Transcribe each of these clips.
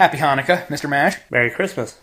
Happy Hanukkah, Mr. Mash. Merry Christmas.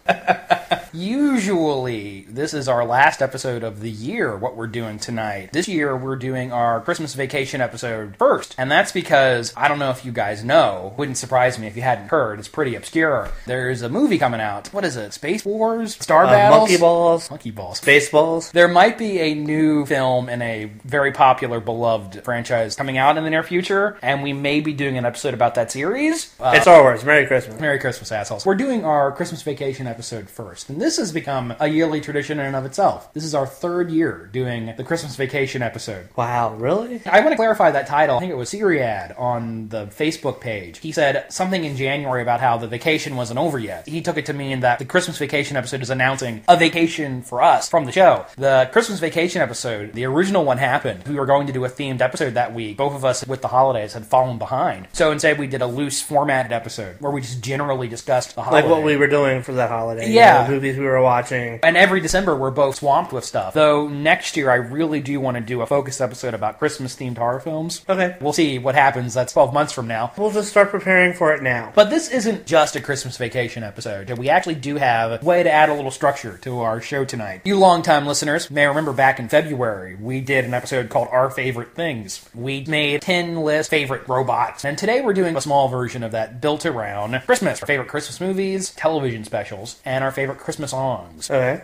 Usually, this is our last episode of the year, what we're doing tonight. This year, we're doing our Christmas vacation episode first, and that's because, I don't know if you guys know, wouldn't surprise me if you hadn't heard, it's pretty obscure. There's a movie coming out. What is it? Space Wars? Star Battles? Monkey Balls. Monkey Balls. Baseballs. There might be a new film in a very popular, beloved franchise coming out in the near future, and we may be doing an episode about that series. It's Star Wars. Merry Christmas. Merry Christmas, assholes. We're doing our Christmas vacation episode first, and this has become a yearly tradition in and of itself. This is our third year doing the Christmas vacation episode. Wow, really? I want to clarify that title. I think it was Siriad on the Facebook page. He said something in January about how the vacation wasn't over yet. He took it to mean that the Christmas vacation episode is announcing a vacation for us from the show. The Christmas vacation episode, the original one happened. We were going to do a themed episode that week. Both of us, with the holidays, had fallen behind. So instead we did a loose formatted episode where we just generally discussed the holiday. Like what we were doing for that holiday. Yeah. The movies we were watching. And every December we're both swamped with stuff. Though next year I really do want to do a focused episode about Christmas-themed horror films. Okay. We'll see what happens. That's 12 months from now. We'll just start preparing for it now. But this isn't just a Christmas vacation episode. We actually do have a way to add a little structure to our show tonight. You longtime listeners may remember back in February, we did an episode called Our Favorite Things. We made 10 list favorite robots. And today we're doing a small version of that built around Christmas. Our favorite Christmas movies, television specials, and our favorite Christmas songs. Okay.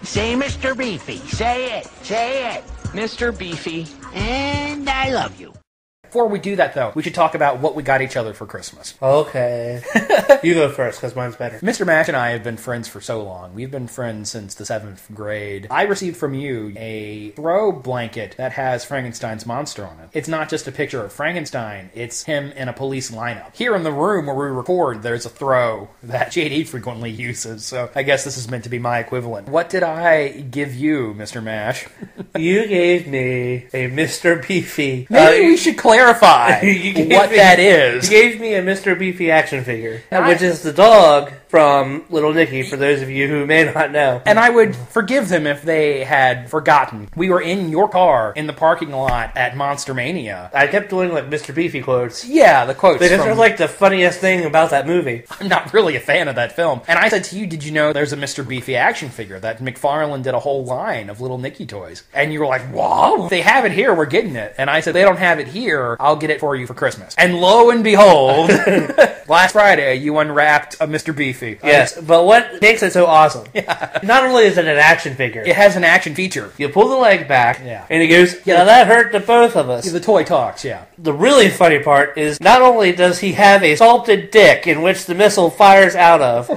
Say Mr. Beefy. Say it. Say it. Mr. Beefy. And I love you. Before we do that, though, we should talk about what we got each other for Christmas. Okay. You go first, because mine's better. Mr. Mash and I have been friends for so long. We've been friends since the 7th grade. I received from you a throw blanket that has Frankenstein's monster on it. It's not just a picture of Frankenstein, it's him in a police lineup. Here in the room where we record, there's a throw that JD frequently uses, so I guess this is meant to be my equivalent. What did I give you, Mr. Mash? You gave me a Mr. Beefy. Maybe we should clarify what that is. You gave me a Mr. Beefy action figure, which is the dog from Little Nicky, for those of you who may not know. And I would forgive them if they had forgotten. We were in your car in the parking lot at Monster Mania. I kept doing like Mr. Beefy quotes. Yeah, the quotes. Because they're like the funniest thing about that movie. I'm not really a fan of that film. And I said to you, did you know there's a Mr. Beefy action figure that McFarlane did a whole line of Little Nicky toys? And you were like, wow, if they have it here, we're getting it. And I said, they don't have it here, I'll get it for you for Christmas. And lo and behold, last Friday, you unwrapped a Mr. Beefy. Yes, but what makes it so awesome? Yeah. Not only is it an action figure, it has an action feature. You pull the leg back, yeah, and he goes, yeah, that hurt the both of us. Yeah, the toy talks, yeah. The really funny part is not only does he have a sculpted dick in which the missile fires out of,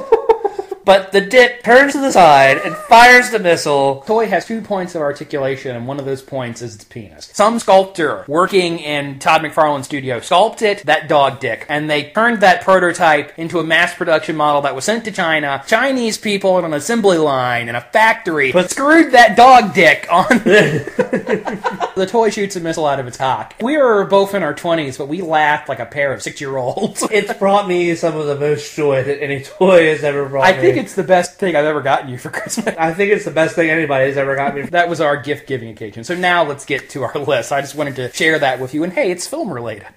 but the dick turns to the side and fires the missile. Toy has 2 points of articulation, and one of those points is its penis. Some sculptor working in Todd McFarlane's studio sculpted that dog dick, and they turned that prototype into a mass production model that was sent to China. Chinese people on an assembly line in a factory screwed that dog dick on. The toy shoots a missile out of its cock. We were both in our 20s, but we laughed like a pair of 6-year-olds. It's brought me some of the most joy that any toy has ever brought me. I think it's the best thing I've ever gotten you for Christmas. I think it's the best thing anybody's ever gotten me. That was our gift-giving occasion. So now let's get to our list. I just wanted to share that with you, and hey, it's film-related.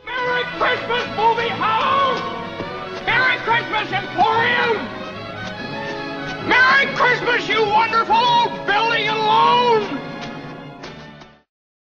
Merry Christmas, movie house! Merry Christmas, Emporium! Merry Christmas, you wonderful old building and loan!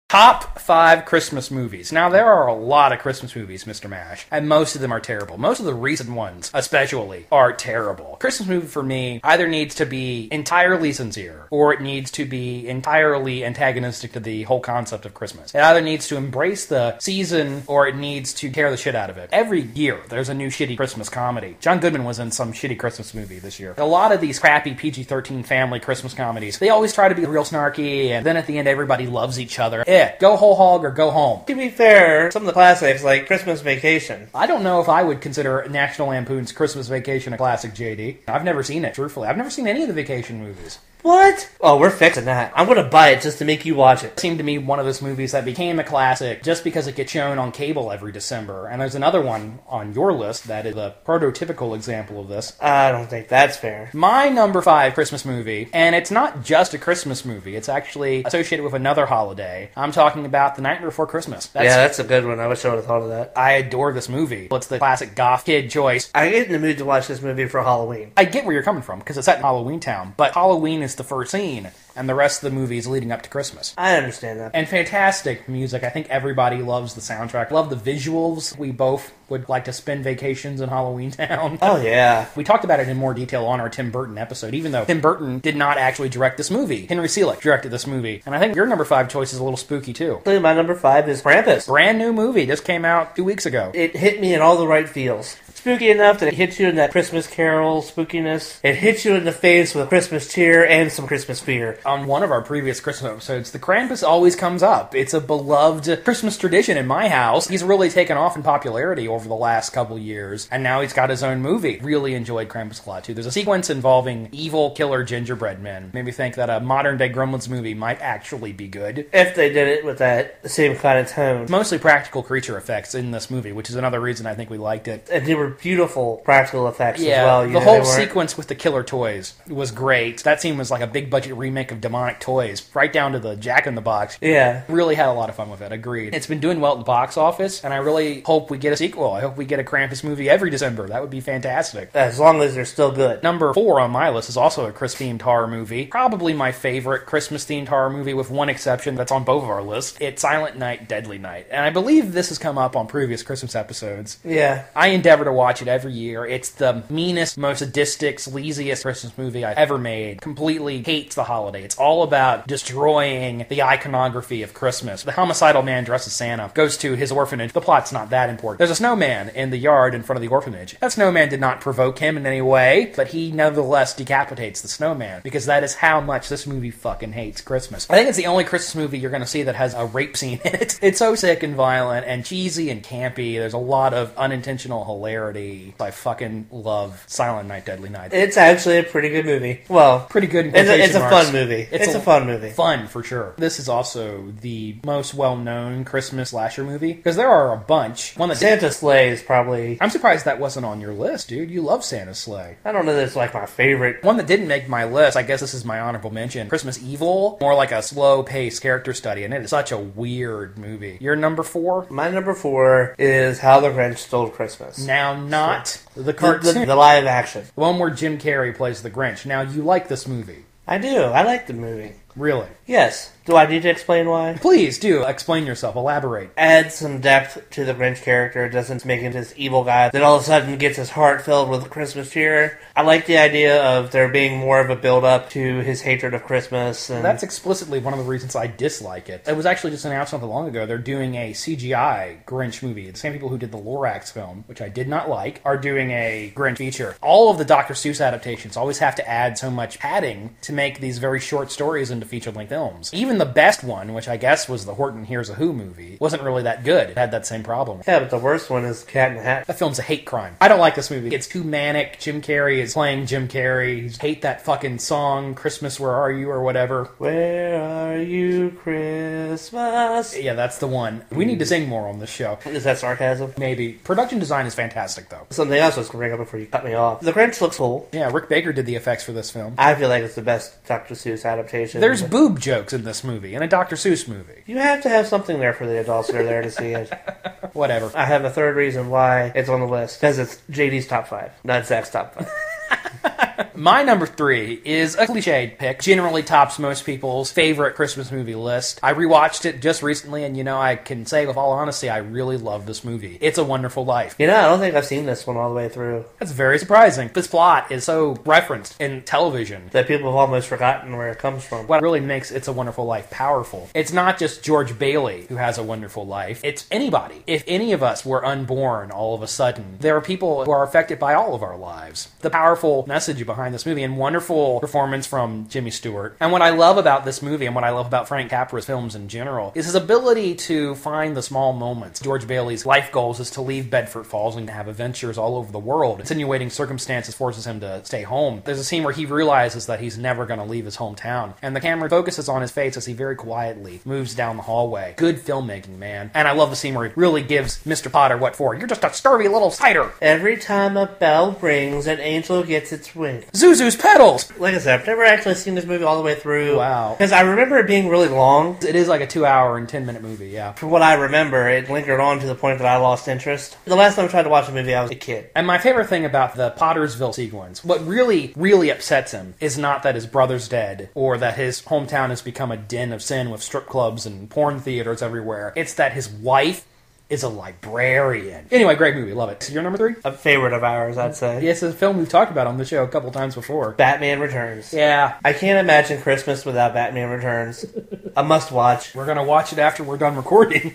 Top 5 Christmas movies. Now, there are a lot of Christmas movies, Mr. Mash, and most of them are terrible. Most of the recent ones, especially, are terrible. Christmas movie, for me, either needs to be entirely sincere, or it needs to be entirely antagonistic to the whole concept of Christmas. It either needs to embrace the season, or it needs to tear the shit out of it. Every year, there's a new shitty Christmas comedy. John Goodman was in some shitty Christmas movie this year. A lot of these crappy PG-13 family Christmas comedies, they always try to be real snarky, and then at the end, everybody loves each other. Go whole hog or go home. To be fair, some of the classics, like Christmas Vacation. I don't know if I would consider National Lampoon's Christmas Vacation a classic, JD. I've never seen it, truthfully. I've never seen any of the vacation movies. What? Oh, we're fixing that. I'm gonna buy it just to make you watch it. It seemed to me one of those movies that became a classic just because it gets shown on cable every December. And there's another one on your list that is a prototypical example of this. I don't think that's fair. My number 5 Christmas movie, and it's not just a Christmas movie, it's actually associated with another holiday. I'm talking about The Night Before Christmas. That's a good one. I wish I would have thought of that. I adore this movie. It's the classic goth kid choice. I get in the mood to watch this movie for Halloween. I get where you're coming from, because it's set in Halloween Town, but Halloween is the first scene, and the rest of the movie is leading up to Christmas. I understand that. And fantastic music. I think everybody loves the soundtrack. Love the visuals. We both would like to spend vacations in Halloween Town. Oh, yeah. We talked about it in more detail on our Tim Burton episode, even though Tim Burton did not actually direct this movie. Henry Selick directed this movie. And I think your number 5 choice is a little spooky, too. My number 5 is Krampus. Brand new movie. Just came out 2 weeks ago. It hit me in all the right feels. Spooky enough that it hits you in that Christmas Carol spookiness. It hits you in the face with Christmas cheer and some Christmas fear. On one of our previous Christmas episodes, the Krampus always comes up. It's a beloved Christmas tradition in my house. He's really taken off in popularity over the last couple years, and now he's got his own movie. Really enjoyed Krampus a lot, too. There's a sequence involving evil killer gingerbread men. Made me think that a modern-day Gremlins movie might actually be good. If they did it with that same kind of tone. Mostly practical creature effects in this movie, which is another reason I think we liked it. And they were beautiful practical effects as Yeah, well. the whole sequence with the killer toys was great. That scene was like a big budget remake of Demonic Toys, right down to the Jack-in-the-Box. Yeah. Really had a lot of fun with it, agreed. It's been doing well at the box office, and I really hope we get a sequel. I hope we get a Krampus movie every December. That would be fantastic. As long as they're still good. Number 4 on my list is also a Christmas-themed horror movie. Probably my favorite Christmas-themed horror movie, with one exception that's on both of our lists. It's Silent Night, Deadly Night. And I believe this has come up on previous Christmas episodes. Yeah. I endeavor to watch it every year. It's the meanest, most sadistic, sleaziest Christmas movie I've ever made. Completely hates the holiday. It's all about destroying the iconography of Christmas. The homicidal man dressed as Santa goes to his orphanage. The plot's not that important. There's a snowman in the yard in front of the orphanage. That snowman did not provoke him in any way, but he nevertheless decapitates the snowman, because that is how much this movie fucking hates Christmas. I think it's the only Christmas movie you're going to see that has a rape scene in it. It's so sick and violent and cheesy and campy. There's a lot of unintentional hilarity. I fucking love Silent Night, Deadly Night. It's actually a pretty good movie. Well, pretty good in it's a quotation fun marks. movie. It's a fun movie. Fun, for sure. This is also the most well-known Christmas slasher movie, because there are a bunch. One that Santa's Sleigh is probably... I'm surprised that wasn't on your list, dude. You love Santa's Sleigh. I don't know that it's like my favorite. One that didn't make my list, I guess this is my honorable mention, Christmas Evil. More like a slow-paced character study, and it is such a weird movie. Your number 4? My number 4 is How the Grinch Stole Christmas. Now, not the cartoon. The live action. The one where Jim Carrey plays the Grinch. Now, you like this movie. I do. I like the movie. Really? Yes. Do I need to explain why? Please do. Explain yourself. Elaborate. Add some depth to the Grinch character. It doesn't make him this evil guy that all of a sudden gets his heart filled with Christmas cheer. I like the idea of there being more of a build-up to his hatred of Christmas. And that's explicitly one of the reasons I dislike it. It was actually just announced not too long ago. They're doing a CGI Grinch movie. The same people who did the Lorax film, which I did not like, are doing a Grinch feature. All of the Dr. Seuss adaptations always have to add so much padding to make these very short stories into feature-length films. Even the best one, which I guess was the Horton Hears a Who movie, wasn't really that good. It had that same problem. Yeah, but the worst one is Cat in the Hat. That film's a hate crime. I don't like this movie. It's too manic. Jim Carrey is playing Jim Carrey. I hate that fucking song, Christmas, Where Are You, or whatever. Where are you, Christmas? Yeah, that's the one. We need to sing more on this show. Is that sarcasm? Maybe. Production design is fantastic, though. Something else I was going to bring up before you cut me off. The Grinch looks cool. Yeah, Rick Baker did the effects for this film. I feel like it's the best Dr. Seuss adaptation. There's boob jokes in this movie, in a Dr. Seuss movie. You have to have something there for the adults that are there to see it. Whatever. I have a third reason why it's on the list. Because it's JD's top 5, not Zach's top 5. My number 3 is a cliched pick. Generally tops most people's favorite Christmas movie list. I rewatched it just recently, and I can say with all honesty, I really love this movie. It's a Wonderful Life. I don't think I've seen this one all the way through. That's very surprising. This plot is so referenced in television that people have almost forgotten where it comes from. What really makes It's a Wonderful Life powerful, it's not just George Bailey who has a wonderful life. It's anybody. If any of us were unborn all of a sudden, there are people who are affected by all of our lives. The powerful message behind behind this movie, and wonderful performance from Jimmy Stewart. And what I love about this movie, and what I love about Frank Capra's films in general, is his ability to find the small moments. George Bailey's life goals is to leave Bedford Falls and to have adventures all over the world. Insinuating circumstances forces him to stay home. There's a scene where he realizes that he's never going to leave his hometown, and the camera focuses on his face as he very quietly moves down the hallway. Good filmmaking, man. And I love the scene where he really gives Mr. Potter what for. You're just a scurvy little cider. Every time a bell rings, an angel gets its wings. Zuzu's petals. Like I said, I've never actually seen this movie all the way through. Wow. Because I remember it being really long. It is like a 2-hour and 10-minute movie, yeah. For what I remember, it lingered on to the point that I lost interest. The last time I tried to watch a movie, I was a kid. And my favorite thing about the Pottersville sequence, what really, really upsets him, is not that his brother's dead, or that his hometown has become a den of sin with strip clubs and porn theaters everywhere. It's that his wife is a librarian. Anyway, great movie. Love it. Your number 3? A favorite of ours, I'd say. Yes, it's a film we've talked about on the show a couple times before. Batman Returns. Yeah. I can't imagine Christmas without Batman Returns. A must-watch. We're going to watch it after we're done recording.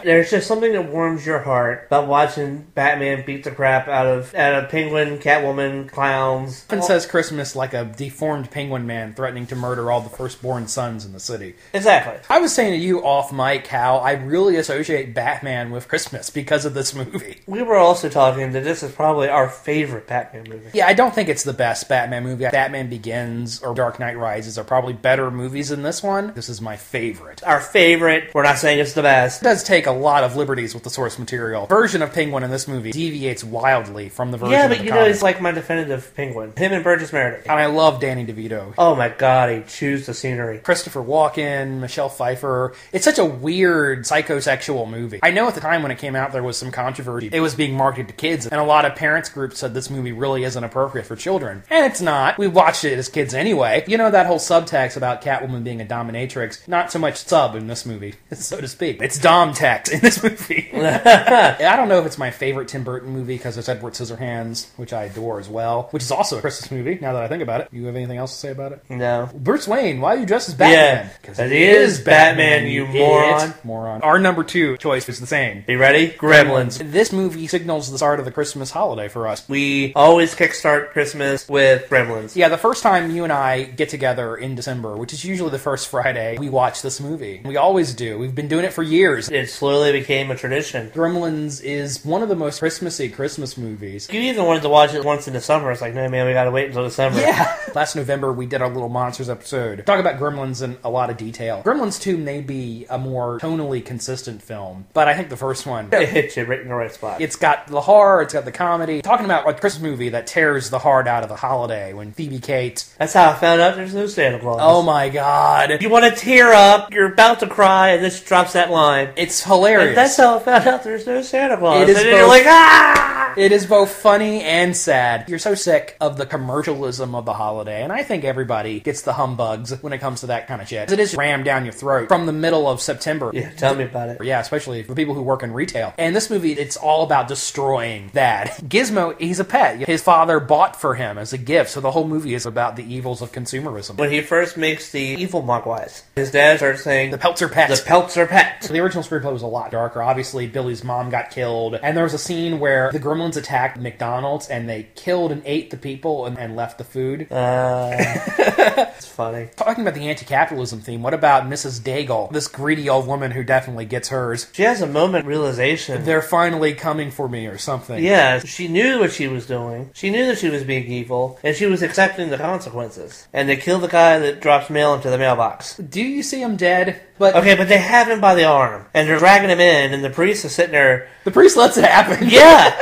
There's just something that warms your heart about watching Batman beat the crap out of Penguin, Catwoman, clowns. It says Christmas like a deformed penguin man threatening to murder all the firstborn sons in the city. Exactly. I was saying to you off mic how I really associate Batman with Christmas because of this movie. We were also talking that this is probably our favorite Batman movie. Yeah, I don't think it's the best Batman movie. Batman Begins or Dark Knight Rises are probably better movies than this one. This is my favorite. Our favorite. We're not saying it's the best. It does take a lot of liberties with the source material. The version of Penguin in this movie deviates wildly from the version of the but you comic. know, it's like my definitive Penguin. Him and Burgess Meredith. And I love Danny DeVito. Oh my god, he chews the scenery. Christopher Walken, Michelle Pfeiffer. It's such a weird psychosexual movie. I know at the time when it came out there was some controversy. It was being marketed to kids, and a lot of parents groups said this movie really isn't appropriate for children. And it's not. We watched it as kids anyway. You know that whole subtext about Catwoman being a dominatrix? Not so much sub in this movie, so to speak. It's dom-text in this movie. I don't know if it's my favorite Tim Burton movie because it's Edward Scissorhands, which I adore as well, which is also a Christmas movie, now that I think about it. You have anything else to say about it? No. Bruce Wayne, why are you dressed as Batman? Because it is Batman, you moron. Moron. Our number 2 choice is the same. Be ready? Gremlins. This movie signals the start of the Christmas holiday for us. We always kickstart Christmas with Gremlins. Yeah, the first time you and I get together in December, which is usually the first Friday, we watch this movie. We always do. We've been doing it for years. It slowly became a tradition. Gremlins is one of the most Christmassy Christmas movies. You even wanted to watch it once in the summer. It's like, no, man, we gotta wait until December. Yeah. Last November, we did our little Monsters episode. Talk about Gremlins in a lot of detail. Gremlins 2 may be a more tonally consistent film, but I think the first one... It hits you right in the right spot. It's got the horror, it's got the comedy. Talking about a Christmas movie that tears the heart out of the holiday when Phoebe Cates... That's how I found out there's no Santa Claus. Oh my god. You want to tear up, you're about to cry, and this drops that line. It's hilarious. And that's how I found out there's no Santa Claus. It is and both, you're like, ah! It is both funny and sad. You're so sick of the commercialism of the holiday, and I think everybody gets the humbugs when it comes to that kind of shit. It is rammed down your throat from the middle of September. Yeah, tell me about it. Yeah, especially for people who work in retail. And this movie, it's all about destroying that. Gizmo, he's a pet. His father bought for him as a gift, so the whole movie is about the evils of consumerism. When he first makes the evil Mogwais, his dad starts saying, The pelts are pets. The pelts are pets. So the original screenplay was a lot darker. Obviously, Billy's mom got killed, and there was a scene where the gremlins attacked McDonald's, and they killed and ate the people and left the food. It's funny. Talking about the anti-capitalism theme, what about Mrs. Daigle, this greedy old woman who definitely gets hers? She has a moment of realization. They're finally coming for me or something. Yeah, she knew what she was doing. She knew that she was being evil, and she was accepting the consequences. And they kill the guy that drops mail into the mailbox. Do you see him dead? But okay, but they have him by the arm, and they're dragging him in, and the priest is sitting there. The priest lets it happen. Yeah!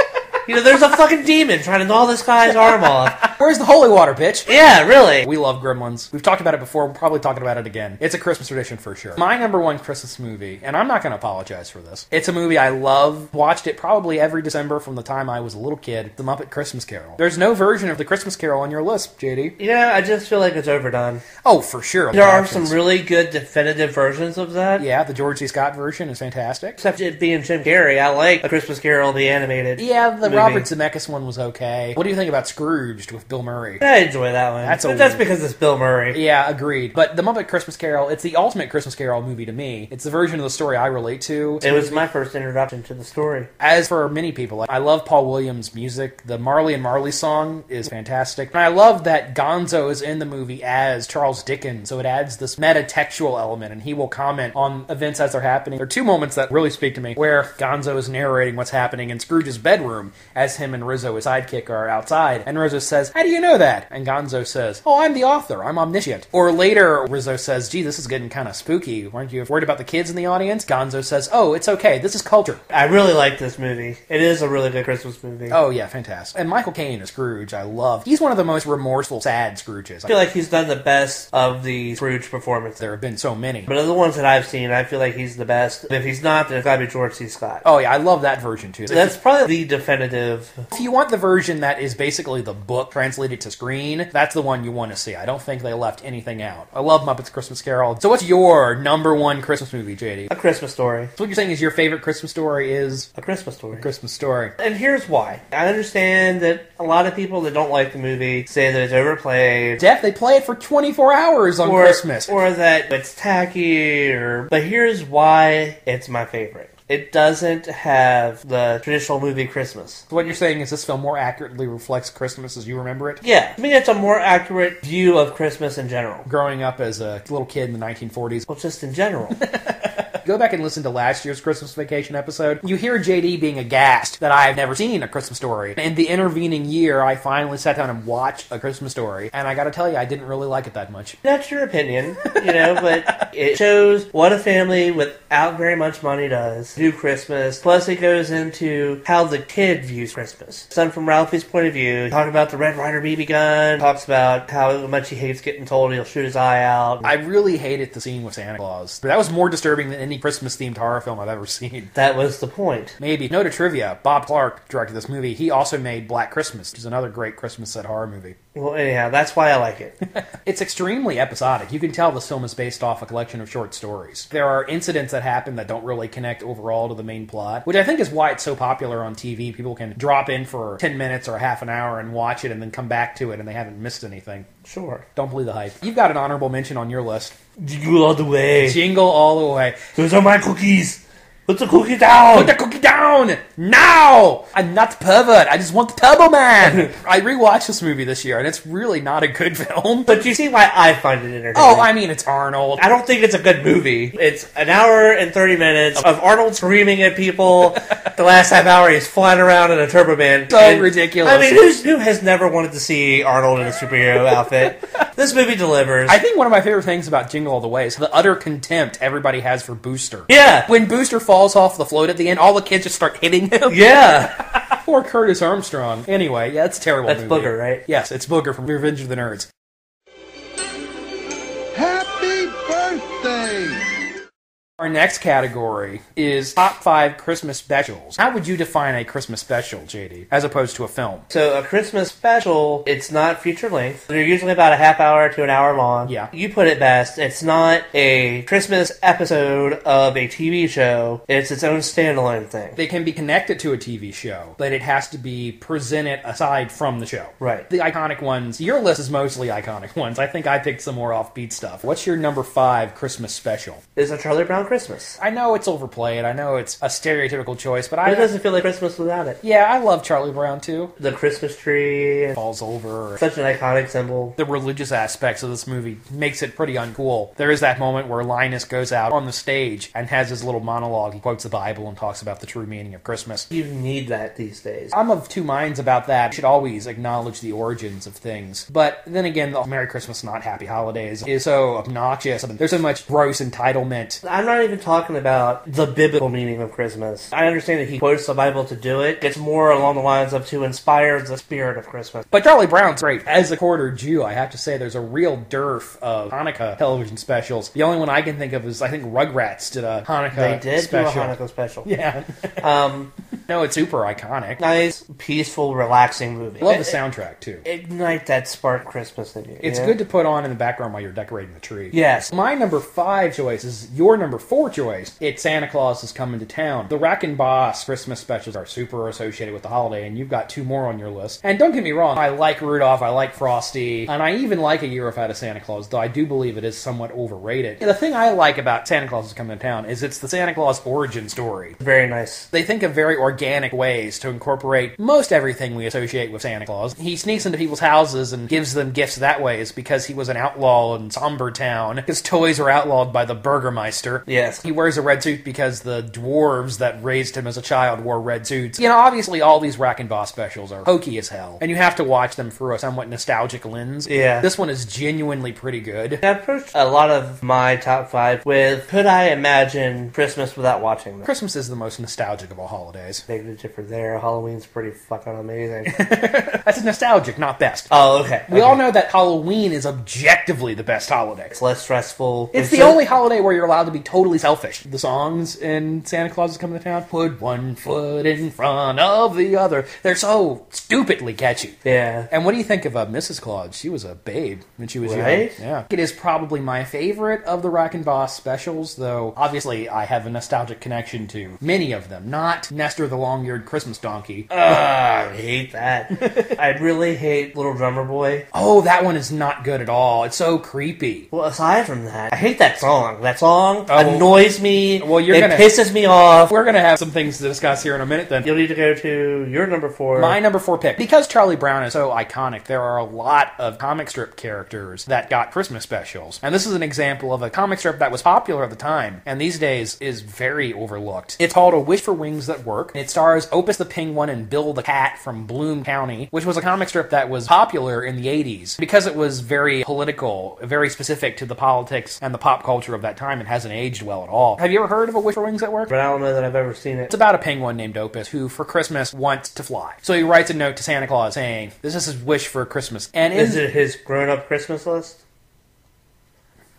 You know, there's a fucking demon trying to gnaw this guy's arm off. Where's the holy water, bitch? Yeah, really. We love Gremlins. We've talked about it before. We're probably talking about it again. It's a Christmas tradition for sure. My number 1 Christmas movie, and I'm not going to apologize for this. It's a movie I love. Watched it probably every December from the time I was a little kid. The Muppet Christmas Carol. There's no version of the Christmas Carol on your list, JD. Yeah, I just feel like it's overdone. Oh, for sure. There are some really good definitive versions of that. Yeah, the George C. Scott version is fantastic. Except it being Jim Carrey, I like A Christmas Carol, the animated Yeah, the movie. Robert Zemeckis one was okay. What do you think about Scrooged with Bill Murray. I enjoy that one. That's because it's Bill Murray. Yeah, agreed. But The Muppet Christmas Carol, it's the ultimate Christmas Carol movie to me. It's the version of the story I relate to. It was my first introduction to the story. As for many people, I love Paul Williams' music. The Marley and Marley song is fantastic. And I love that Gonzo is in the movie as Charles Dickens, so it adds this meta-textual element, and he will comment on events as they're happening. There are two moments that really speak to me, where Gonzo is narrating what's happening in Scrooge's bedroom as him and Rizzo, his sidekick, are outside. And Rizzo says, "How do you know that?" And Gonzo says, "Oh, I'm the author. I'm omniscient." Or later, Rizzo says, "Gee, this is getting kind of spooky. Weren't you worried about the kids in the audience?" Gonzo says, "Oh, it's okay. This is culture." I really like this movie. It is a really good Christmas movie. Oh, yeah, fantastic. And Michael Caine as Scrooge, I love. He's one of the most remorseful, sad Scrooges. I feel like he's done the best of the Scrooge performances. There have been so many. But of the ones that I've seen, I feel like he's the best. If he's not, then it's gotta be George C. Scott. Oh, yeah, I love that version, too. That's probably the definitive. If you want the version that is basically the book translated to screen, that's the one you want to see. I don't think they left anything out. I love Muppets Christmas Carol. So what's your number one Christmas movie, JD? A Christmas Story. So what you're saying is your favorite Christmas story is? A Christmas Story. A Christmas Story. And here's why. I understand that a lot of people that don't like the movie say that it's overplayed. Jeff, they play it for 24 hours on Christmas. Or that it's tacky, but here's why it's my favorite. It doesn't have the traditional movie Christmas. So what you're saying is this film more accurately reflects Christmas as you remember it? Yeah. I mean, it's a more accurate view of Christmas in general. Growing up as a little kid in the 1940s. Well, just in general. Go back and listen to last year's Christmas Vacation episode. You hear JD being aghast that I've never seen A Christmas Story. In the intervening year, I finally sat down and watched A Christmas Story, and I gotta tell you, I didn't really like it that much. That's your opinion, but it shows what a family without very much money does do Christmas. Plus, it goes into how the kid views Christmas. Son from Ralphie's point of view, talk about the Red Ryder BB gun, talks about how much he hates getting told he'll shoot his eye out. I really hated the scene with Santa Claus. That was more disturbing than any Christmas-themed horror film I've ever seen. That was the point. Maybe. Note of trivia, Bob Clark directed this movie. He also made Black Christmas, which is another great Christmas set horror movie. Well, anyhow, that's why I like it. It's extremely episodic. You can tell this film is based off a collection of short stories. There are incidents that happen that don't really connect overall to the main plot, which I think is why it's so popular on TV. People can drop in for 10 minutes or half an hour and watch it and then come back to it and they haven't missed anything. Sure. Don't believe the hype. You've got an honorable mention on your list. Jingle all the way. Jingle all the way. Those are my cookies. Put the cookie down! Put the cookie down! Now! I'm not the pervert. I just want the Turbo Man! I rewatched this movie this year, and it's really not a good film. But you see why I find it entertaining. Oh, I mean, it's Arnold. I don't think it's a good movie. It's an hour and 30 minutes of Arnold screaming at people. The last half hour, he's flying around in a Turbo Man. So ridiculous. I mean, who has never wanted to see Arnold in a superhero outfit? This movie delivers. I think one of my favorite things about Jingle All the Way is the utter contempt everybody has for Booster. Yeah. When Booster falls off the float at the end, all the kids just start hitting him. Yeah. Poor Curtis Armstrong. Anyway, yeah, it's a terrible movie. That's Booger, right? Yes, it's Booger from Revenge of the Nerds. Happy birthday! Our next category is top 5 Christmas specials. How would you define a Christmas special, JD, as opposed to a film? So a Christmas special, it's not feature length. They're usually about a half hour to an hour long. Yeah. You put it best. It's not a Christmas episode of a TV show. It's its own standalone thing. They can be connected to a TV show, but it has to be presented aside from the show. Right. The iconic ones, your list is mostly iconic ones. I think I picked some more offbeat stuff. What's your number 5 Christmas special? It's a Charlie Brown Christmas. I know it's overplayed. I know it's a stereotypical choice, but It doesn't feel like Christmas without it. Yeah, I love Charlie Brown too. The Christmas tree Falls over. such an iconic symbol. The religious aspects of this movie makes it pretty uncool. There is that moment where Linus goes out on the stage and has his little monologue. He quotes the Bible and talks about the true meaning of Christmas. You need that these days. I'm of two minds about that. You should always acknowledge the origins of things. But then again, the Merry Christmas, Not Happy Holidays is so obnoxious. There's so much gross entitlement. I'm not even talking about the biblical meaning of Christmas. I understand that he quotes the Bible to do it. It's more along the lines of to inspire the spirit of Christmas. But Charlie Brown's great. As a quarter Jew, I have to say there's a real dearth of Hanukkah television specials. The only one I can think of is, I think, Rugrats did a Hanukkah special. They did do a Hanukkah special. Yeah. No, it's super iconic. Nice, peaceful, relaxing movie. Love the soundtrack, too. Ignite that spark Christmas in you. It's good to put on in the background while you're decorating the tree. Yes. My number 5 choice is your number 4 choice. It's Santa Claus is Coming to Town. The rankin-bass Christmas specials are super associated with the holiday, and you've got 2 more on your list. And don't get me wrong, I like Rudolph, I like Frosty, and I even like A Year Without a Santa Claus, though I do believe it is somewhat overrated. And the thing I like about Santa Claus is Coming to Town is it's the Santa Claus origin story. Very nice. They think of very organic ways to incorporate most everything we associate with Santa Claus. He sneaks into people's houses and gives them gifts that way. It's because he was an outlaw in Somber Town. His toys are outlawed by the Burgermeister. Yes. He wears a red suit because the dwarves that raised him as a child wore red suits. You know, obviously all these rankin-bass specials are hokey as hell, and you have to watch them through a somewhat nostalgic lens. Yeah. This one is genuinely pretty good. I approached a lot of my top 5 with, could I imagine Christmas without watching them? Christmas is the most nostalgic of all holidays. Big to differ there. Halloween's pretty fucking amazing. That's nostalgic, not best. Oh, okay. We all know that Halloween is objectively the best holiday. It's less stressful. It's the only holiday where you're allowed to be totally selfish. The songs in Santa Claus is Coming to Town, put one foot in front of the other. They're so stupidly catchy. Yeah. And what do you think of Mrs. Claus? She was a babe when she was Right? young. Yeah. It is probably my favorite of the rankin-bass specials, though obviously I have a nostalgic connection to many of them. Not Nestor the Long-Eared Christmas Donkey. I hate that. I really hate Little Drummer Boy. Oh, that one is not good at all. It's so creepy. Well, aside from that, I hate that song. That song Oh. annoys me. Well, it gonna pisses me off. We're gonna have some things to discuss here in a minute then. You'll need to go to your number 4. My number 4 pick. Because Charlie Brown is so iconic, there are a lot of comic strip characters that got Christmas specials. And this is an example of a comic strip that was popular at the time, and these days is very overlooked. It's called A Wish for Wings That Work. It stars Opus the Penguin and Bill the Cat from Bloom County, which was a comic strip that was popular in the 80s. Because it was very political, very specific to the politics and the pop culture of that time, it hasn't aged well at all. Have you ever heard of A Wish for Wings That Work? But I don't know that I've ever seen it. It's about a penguin named Opus who, for Christmas, wants to fly. So he writes a note to Santa Claus saying, this is his wish for Christmas. And Is it his grown-up Christmas list?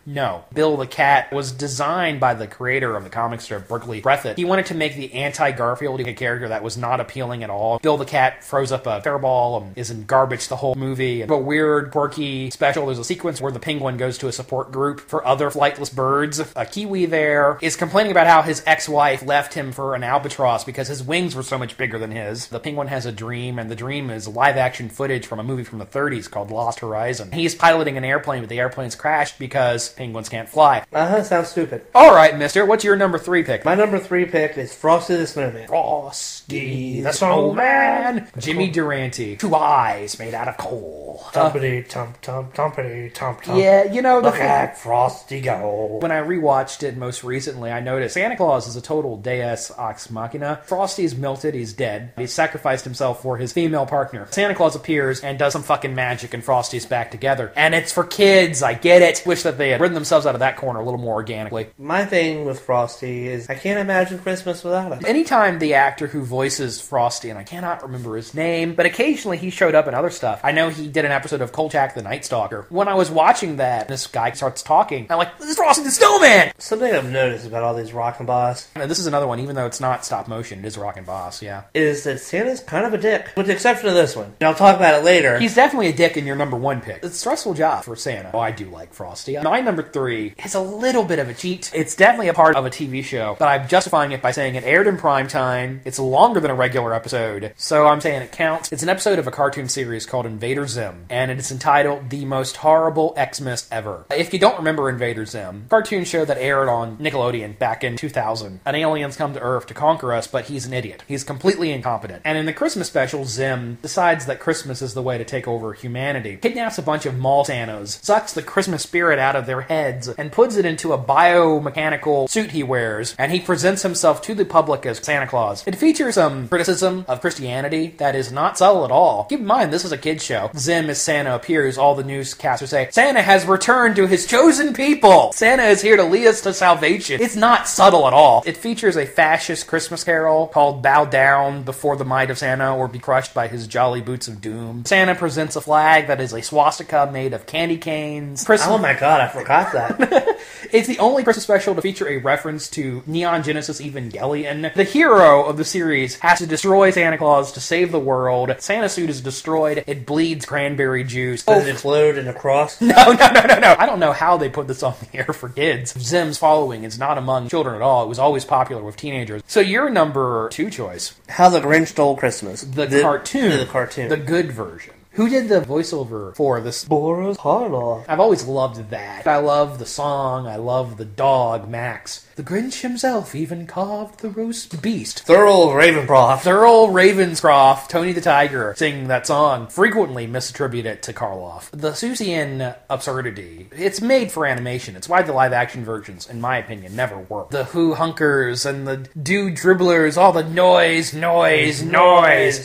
No. Bill the Cat was designed by the creator of the comic strip, Berkeley Breathitt. He wanted to make the anti-Garfield a character that was not appealing at all. Bill the Cat throws up a fireball and is in garbage the whole movie. A weird, quirky special. There's a sequence where the penguin goes to a support group for other flightless birds. A Kiwi there is complaining about how his ex-wife left him for an albatross because his wings were so much bigger than his. The penguin has a dream, and the dream is live-action footage from a movie from the 30s called Lost Horizon. He's piloting an airplane, but the airplane's crashed because penguins can't fly. Sounds stupid. Alright, mister, what's your number 3 pick? My number 3 pick is Frosty the Snowman. Frosty the Snowman. Jimmy Durante. 2 eyes made out of coal. Tumpity, tump, tump, tumpity, tump, tump. Yeah, you know, Look at Frosty go. when I rewatched it most recently, I noticed Santa Claus is a total deus ex machina. Frosty's melted, he's dead. He sacrificed himself for his female partner. Santa Claus appears and does some fucking magic, and Frosty's back together. And it's for kids, I get it. Wish that they had ridden themselves out of that corner a little more organically. My thing with Frosty is I can't imagine Christmas without him. Anytime the actor who voices Frosty, and I cannot remember his name, but occasionally he showed up in other stuff. I know he did an episode of Kolchak the Night Stalker. When I was watching that, this guy starts talking. I'm like, this is Frosty the Snowman! Something I've noticed about all these rankin-bass And this is another one, even though it's not stop motion, it is rankin-bass, yeah. is that Santa's kind of a dick, with the exception of this one. And I'll talk about it later. He's definitely a dick in your number 1 pick. It's a stressful job for Santa. Oh, I do like Frosty. My number 3 is a little bit of a cheat. It's definitely a part of a TV show, but I'm justifying it by saying it aired in prime time. It's longer than a regular episode, so I'm saying it counts. It's an episode of a cartoon series called Invader Zim, and it's entitled The Most Horrible Xmas Ever. If you don't remember Invader Zim, cartoon show that aired on Nickelodeon back in 2000. An alien's come to Earth to conquer us, but he's an idiot. He's completely incompetent. And in the Christmas special, Zim decides that Christmas is the way to take over humanity. Kidnaps a bunch of mall Santas, sucks the Christmas spirit out of their heads, and puts it into a biomechanical suit he wears, and he presents himself to the public as Santa Claus. It features some criticism of Christianity that is not subtle at all. Keep in mind, this is a kid's show. Zim as Santa appears, all the newscasters say, Santa has returned to his chosen people! Santa is here to lead us to salvation. It's not subtle at all. It features a fascist Christmas carol called Bow Down Before the Might of Santa or Be Crushed by His Jolly Boots of Doom. Santa presents a flag that is a swastika made of candy canes. Oh my god, I forgot caught that. It's the only Christmas special to feature a reference to Neon Genesis Evangelion. The hero of the series has to destroy Santa Claus to save the world. Santa's suit is destroyed. It bleeds cranberry juice. Does it explode in a cross? No. I don't know how they put this on the air for kids. Zim's following is not among children at all. It was always popular with teenagers. So your number 2 choice. How the Grinch Stole Christmas. The cartoon. The cartoon. The good version. Who did the voiceover for this? Boris Karloff. I've always loved that. I love the song. I love the dog, Max. The Grinch himself even carved the roast beast. Thurl Ravenscroft, Tony the Tiger, sing that song. Frequently misattribute it to Karloff. The Seussian absurdity. It's made for animation. It's why the live-action versions, in my opinion, never work. The Who Hunkers and the Dude Dribblers, all the noise.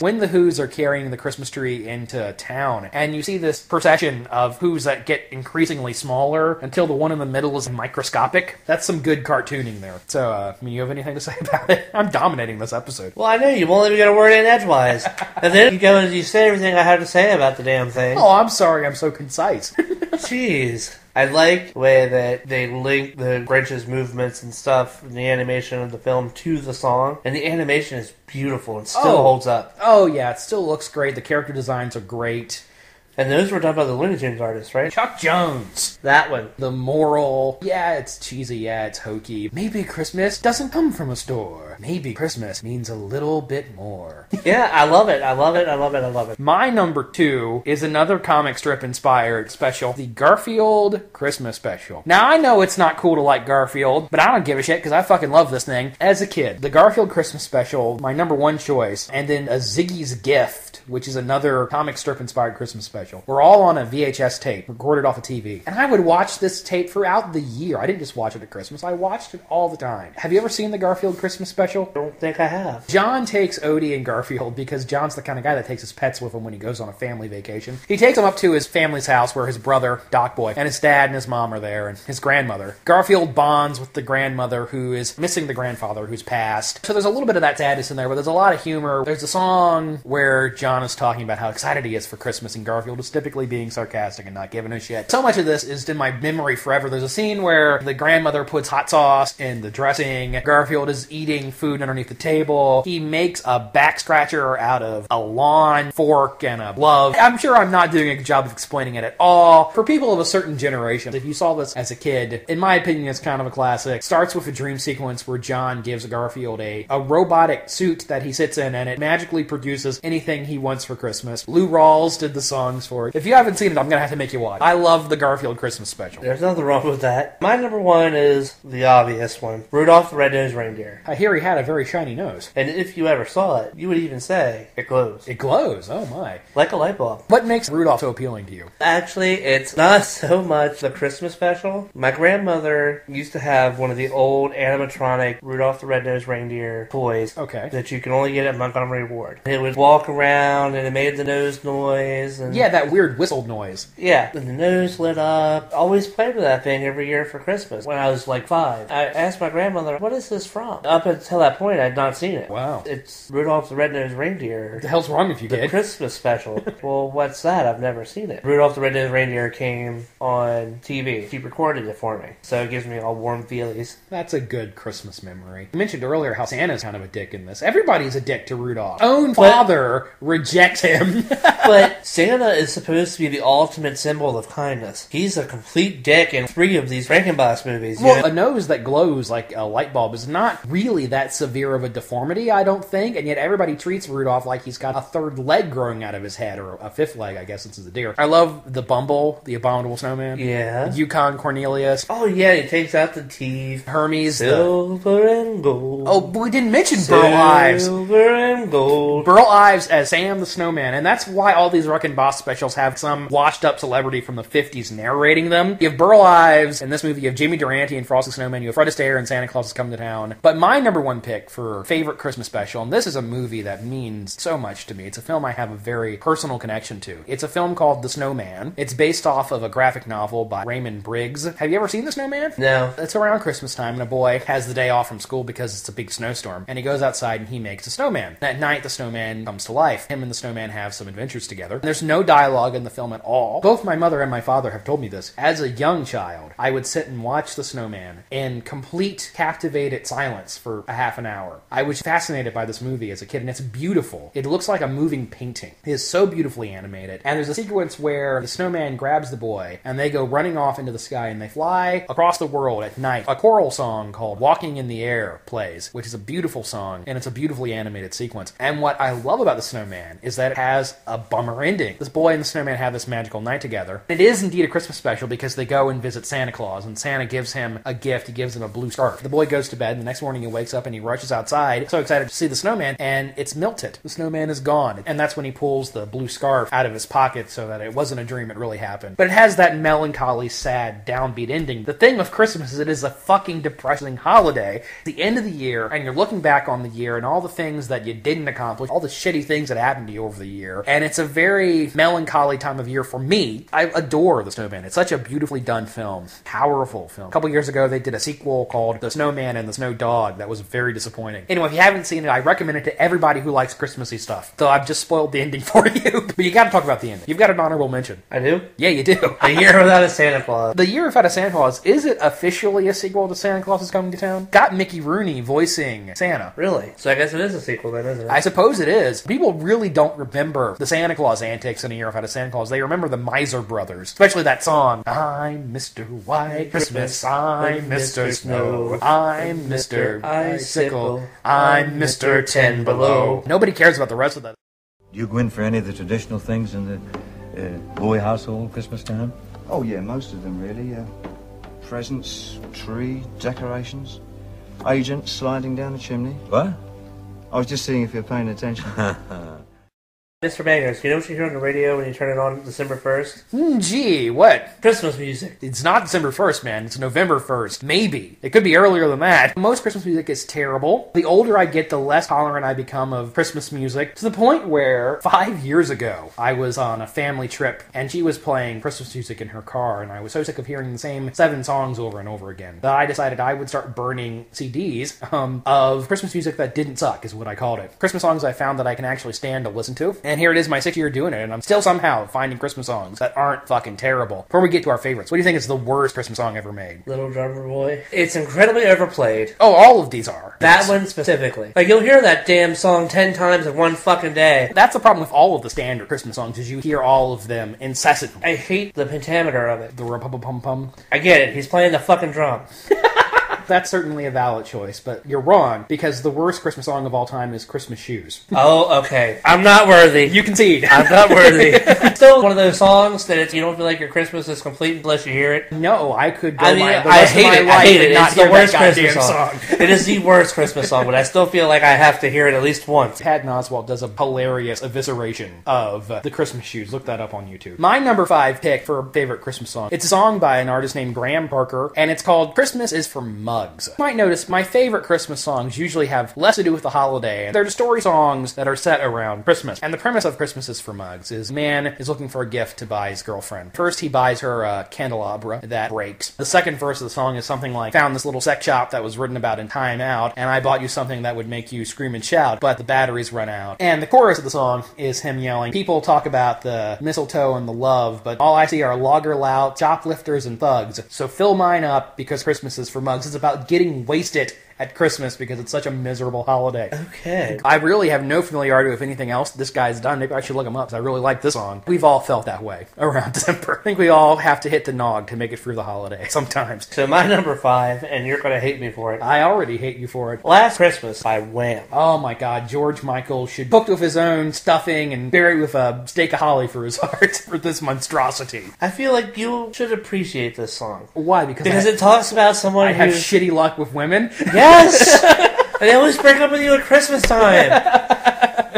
When the Who's are carrying the Christmas tree into town, and you see this procession of Who's that get increasingly smaller until the one in the middle is microscopic. That's some good cartooning there. So, you have anything to say about it? I'm dominating this episode. Well, I know you won't even get a word in edgewise. And then you go and you say everything I have to say about the damn thing. Oh, I'm sorry, I'm so concise. Jeez. I like the way that they link the Grinch's movements and stuff in the animation of the film to the song. And the animation is beautiful and still holds up. Oh, yeah, it still looks great. The character designs are great. And those were done by the Looney Tunes artists, right? Chuck Jones. That one. The moral. Yeah, it's cheesy. Yeah, it's hokey. Maybe Christmas doesn't come from a store. Maybe Christmas means a little bit more. Yeah, I love it. My number 2 is another comic strip inspired special. The Garfield Christmas special. Now, I know it's not cool to like Garfield, but I don't give a shit because I fucking love this thing. As a kid, the Garfield Christmas special, my number 1 choice. And then a Ziggy's Gift, which is another comic strip inspired Christmas special. We're all on a VHS tape, recorded off a TV. And I would watch this tape throughout the year. I didn't just watch it at Christmas. I watched it all the time. Have you ever seen the Garfield Christmas special? I don't think I have. John takes Odie and Garfield because John's the kind of guy that takes his pets with him when he goes on a family vacation. He takes them up to his family's house where his brother, Doc Boy, and his dad and his mom are there, and his grandmother. Garfield bonds with the grandmother who is missing the grandfather who's passed. So there's a little bit of that sadness in there, but there's a lot of humor. There's a song where John is talking about how excited he is for Christmas, and Garfield is typically being sarcastic and not giving a shit. So much of this is in my memory forever. There's a scene where the grandmother puts hot sauce in the dressing. Garfield is eating food underneath the table. He makes a back scratcher out of a lawn fork and a glove. I'm sure I'm not doing a good job of explaining it at all. For people of a certain generation, if you saw this as a kid, in my opinion, it's kind of a classic. Starts with a dream sequence where John gives Garfield a robotic suit that he sits in, and it magically produces anything he wants for Christmas. Lou Rawls did the songs for it. If you haven't seen it, I'm going to have to make you watch. I love the Garfield Christmas special. There's nothing wrong with that. My number 1 is the obvious one. Rudolph the Red-Nosed Reindeer. I hear he had a very shiny nose. And if you ever saw it, you would even say, it glows. It glows, oh my. Like a light bulb. What makes Rudolph so appealing to you? Actually, it's not so much the Christmas special. My grandmother used to have one of the old animatronic Rudolph the Red-Nosed Reindeer toys. Okay. That you can only get at Montgomery Ward. And it would walk around and it made the nose noise. And yeah, that weird whistled noise. Yeah. And the nose lit up. Always played with that thing every year for Christmas when I was like 5. I asked my grandmother, what is this from? Up until that point, I'd not seen it. Wow. It's Rudolph the Red-Nosed Reindeer. What the hell's wrong with you, The kid? Christmas special. Well, what's that? I've never seen it. Rudolph the Red-Nosed Reindeer came on TV. She recorded it for me. So it gives me all warm feelies. That's a good Christmas memory. You mentioned earlier how Santa's kind of a dick in this. Everybody's a dick to Rudolph. Own father rejects him. But Santa is supposed to be the ultimate symbol of kindness. He's a complete dick in 3 of these rankin-bass movies. Well, a nose that glows like a light bulb is not really that severe of a deformity, I don't think, and yet everybody treats Rudolph like he's got a 3rd leg growing out of his head, or a 5th leg, I guess, since it's a deer. I love the Bumble, the abominable snowman. Yeah. Yukon Cornelius. Oh, yeah, he takes out the teeth. Hermes. Silver and gold. Oh, but we didn't mention Burl Ives. Silver and gold. Burl Ives as Sam the Snowman, and that's why all these Rankin-Bass specials have some washed-up celebrity from the 50s narrating them. You have Burl Ives in this movie, you have Jamie Durante and Frosty Snowman, you have Fred Astaire and Santa Claus is Coming to Town. But my number 1 pick for favorite Christmas special, and this is a movie that means so much to me. It's a film I have a very personal connection to. It's a film called The Snowman. It's based off of a graphic novel by Raymond Briggs. Have you ever seen The Snowman? No. It's around Christmas time, and a boy has the day off from school because it's a big snowstorm, and he goes outside and he makes a snowman. At night, the snowman comes to life. Him him and the snowman have some adventures together. There's no dialogue in the film at all. Both my mother and my father have told me this. As a young child, I would sit and watch the snowman in complete captivated silence for a half an hour. I was fascinated by this movie as a kid, and it's beautiful. It looks like a moving painting. It is so beautifully animated. And there's a sequence where the snowman grabs the boy, and they go running off into the sky, and they fly across the world at night. A choral song called Walking in the Air plays, which is a beautiful song, and it's a beautifully animated sequence. And what I love about the snowman is that it has a bummer ending. This boy and the snowman have this magical night together. It is indeed a Christmas special because they go and visit Santa Claus, and Santa gives him a gift. He gives him a blue scarf. The boy goes to bed, and the next morning he wakes up and he rushes outside, so excited to see the snowman, and it's melted. The snowman is gone. And that's when he pulls the blue scarf out of his pocket so that it wasn't a dream, it really happened. But it has that melancholy, sad, downbeat ending. The thing with Christmas is it is a fucking depressing holiday. The end of the year, and you're looking back on the year and all the things that you didn't accomplish, all the shitty things that happened to you over the year. And it's a very melancholy time of year for me. I adore The Snowman. It's such a beautifully done film. Powerful film. A couple years ago, they did a sequel called The Snowman and the Snow Dog that was very disappointing. Anyway, if you haven't seen it, I recommend it to everybody who likes Christmassy stuff. So I've just spoiled the ending for you. But you gotta talk about the ending. You've got an honorable mention. I do? Yeah, you do. A Year Without a Santa Claus. The Year Without a Santa Claus, is it officially a sequel to Santa Claus is Coming to Town? Got Mickey Rooney voicing Santa. Really? So I guess it is a sequel then, isn't it? I suppose it is. People really don't remember the Santa Claus antics in A Year Without a Santa Claus. They remember the Miser Brothers. Especially that song, I'm Mr. White Christmas, I'm Mr. Snow, I'm Mr. Icicle, I'm Mr. 10 Below. Nobody cares about the rest of that. Do you go in for any of the traditional things in the boy household Christmas time? Oh yeah, most of them really. Presents, tree, decorations, agents sliding down the chimney. What? I was just seeing if you're paying attention. Mr. Bangers, you know what you hear on the radio when you turn it on December 1st? Gee, what? Christmas music. It's not December 1st, man. It's November 1st. Maybe. It could be earlier than that. Most Christmas music is terrible. The older I get, the less tolerant I become of Christmas music, to the point where 5 years ago, I was on a family trip, and she was playing Christmas music in her car, and I was so sick of hearing the same 7 songs over and over again that I decided I would start burning CDs of Christmas music that didn't suck, is what I called it. Christmas songs I found that I can actually stand to listen to. And here it is, my 6th year doing it, and I'm still somehow finding Christmas songs that aren't fucking terrible. Before we get to our favorites, what do you think is the worst Christmas song ever made? Little Drummer Boy. It's incredibly overplayed. Oh, all of these are. That one specifically. Like, you'll hear that damn song 10 times in one fucking day. That's the problem with all of the standard Christmas songs, is you hear all of them incessantly. I hate the pentameter of it. The rum-pum-pum-pum. I get it. He's playing the fucking drum. That's certainly a valid choice, but you're wrong, because the worst Christmas song of all time is Christmas Shoes. Oh, okay. I'm not worthy. You concede. I'm not worthy. It's still one of those songs that you don't feel like your Christmas is complete unless you hear it. No, I could go the rest of my life I hate it. and not It's the hear worst that Christmas goddamn song. It is the worst Christmas song, but I still feel like I have to hear it at least once. Patton Oswalt does a hilarious evisceration of the Christmas Shoes. Look that up on YouTube. My number 5 pick for favorite Christmas song. It's a song by an artist named Graham Parker, and it's called Christmas is for Mugs. You might notice my favorite Christmas songs usually have less to do with the holiday. They're story songs that are set around Christmas. And the premise of Christmas is for Mugs is a man is looking for a gift to buy his girlfriend. First, he buys her a candelabra that breaks. The second verse of the song is something like, found this little sex shop that was written about in Time Out, and I bought you something that would make you scream and shout, but the batteries run out. And the chorus of the song is him yelling, people talk about the mistletoe and the love, but all I see are lager lout, shoplifters, and thugs. So fill mine up because Christmas is for Mugs. It's about getting wasted at Christmas because it's such a miserable holiday. Okay. I really have no familiarity with anything else this guy's done. Maybe I should look him up because I really like this song. We've all felt that way around December. I think we all have to hit the nog to make it through the holiday sometimes. So my number 5, and you're going to hate me for it. I already hate you for it. Last Christmas by Wham. Oh my god, George Michael should cook with his own stuffing and buried with a steak of holly for his heart for this monstrosity. I feel like you should appreciate this song. Why? Because it talks about someone I who... have shitty luck with women? Yes! And they always break up with you at Christmas time.